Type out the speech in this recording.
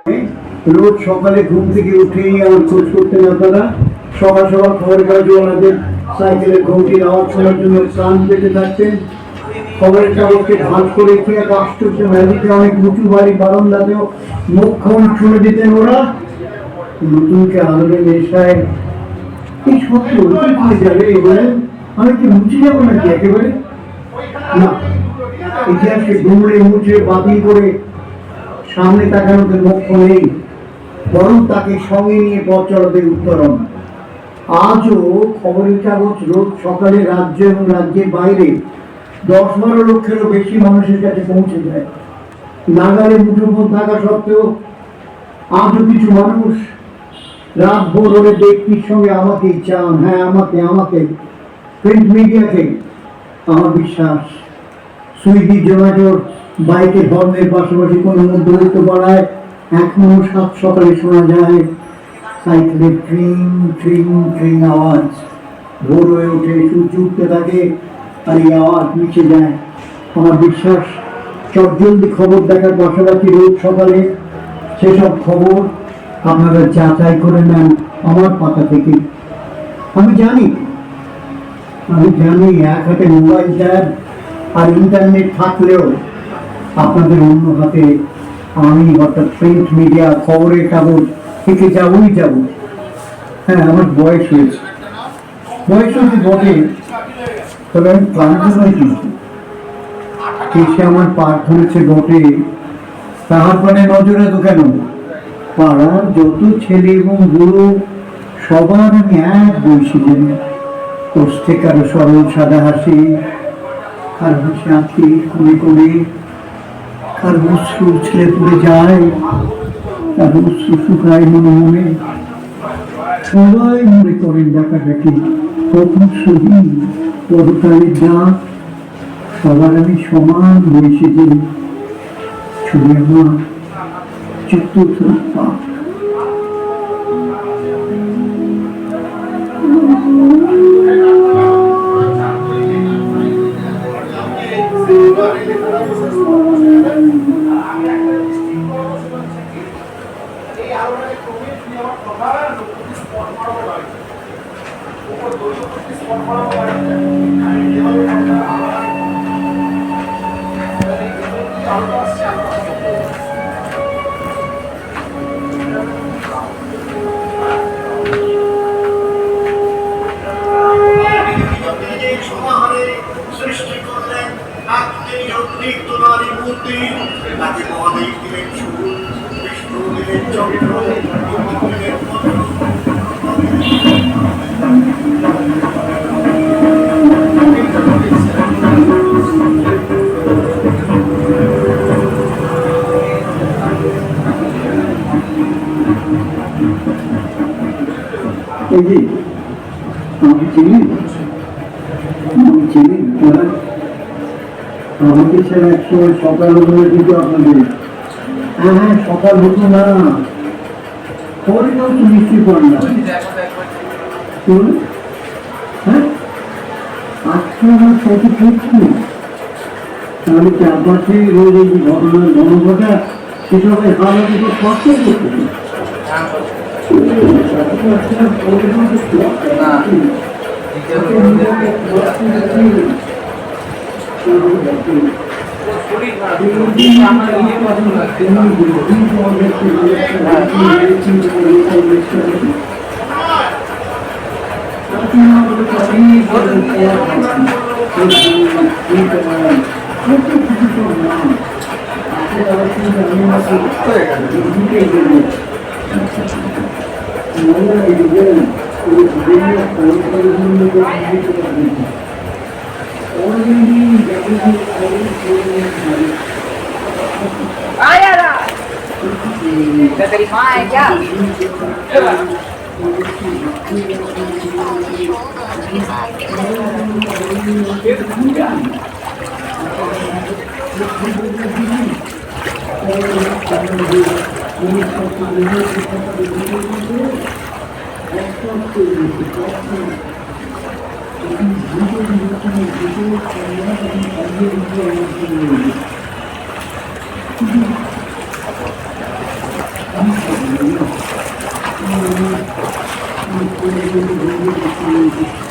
রোজ সকালে ঘুম থেকে উঠেই আমার খোঁজ করতেন আপনারা। সকাল সকাল খবরের কাগজে ওনাদের সাইকেলের ঘুমটির আওয়াজ শোনার জন্য প্রাণ পেতে থাকতেন। খবরের কাগজকে ভাগ করে কি এক আশ্চর্য ম্যাজিকে অনেক উঁচু বাড়ি বারান্দাতেও মুখক্ষণ শুনে দিতেন ওরা। নতুনকে আলোরে নেশায় এই সত্য হয়ে যাবে এবারে আমি কি মুছে যাবো নাকি একেবারে? না, ইতিহাসকে গুমড়ে মুছে বাতিল করে সামনে তাকানোতে মুখ্য নেই, বরং তাকে সঙ্গে নিয়ে পথ চলাতে উত্তরণ। আজও খবরের কাগজ রোজ সকালে রাজ্য এবং রাজ্যের বাইরে 10-12 লক্ষেরও বেশি মানুষের কাছে পৌঁছে যায়। নাগালে মুঠোফোন থাকা সত্ত্বেও আজও কিছু মানুষ রাত ভোর হলে ব্যক্তির সঙ্গে আমাকেই চান। হ্যাঁ, আমাকে প্রিন্ট মিডিয়াকে। আমার বিশ্বাস সুইগি জোম্যাটোর বাইকের হর্নের পাশাপাশি কোনো মধ্যবিত্ত পাড়ায় এখনো সাত সকালে শোনা যায় সাইকেলের ট্রিং ট্রিং ট্রিং আওয়াজ। ভোর হয়ে ওঠে, সূর্য উঠতে থাকে, আর এই আওয়াজ মিশে যায়। আমার বিশ্বাস চটজলদি খবর দেখার পাশাপাশি রোজ সকালে সেসব খবর আপনারা যাচাই করে নেন আমার পাতা থেকে। আমি জানি এক হাতে মোবাইল ট্যাব আর ইন্টারনেট থাকলেও আপনাদের অন্য হাতে আমি অর্থাৎ প্রিন্ট মিডিয়া খবরের কাগজ থেকে যাবই যাব। হ্যাঁ, আমার বয়স হয়েছে বটে, তবে আমি ক্লান্ত নয়। কিন্তু এসে আমার পার ধরেছে বটে, তাহার পানে নজরে তো কেন? পাড়ার যত ছেলে এবং বুড়ো সবার আমি এক বয়সী জানি। কষ্টে কারো সরল সাদা হাসি, কারো হাসি আঁকি কোণে কোণে, কারো অশ্রু উছলে পড়ে যায়, কারো অশ্রু শুকায় মনে মনে। সবাই মনে করেন ডাকাডাকি কখন সহি পরকালের ডাক। সবার আমি সমান বয়সী যে ছুড়ে আমার চতুর্থ পাক। আমাকে স্যার একসময় সকাল হতো না, কিন্তু আপনাদের হ্যাঁ সকাল হতো না, পরে তো নিশ্চয়ই করেন না। হ্যাঁ, আজকে আমার কত করছি, তাহলে চারপাশে রোজ এই ঘটনার ঘনঘটা সেসবের হালাতে তো কষ্ট করতেছে। तेरी माँ है क्या? Thank you.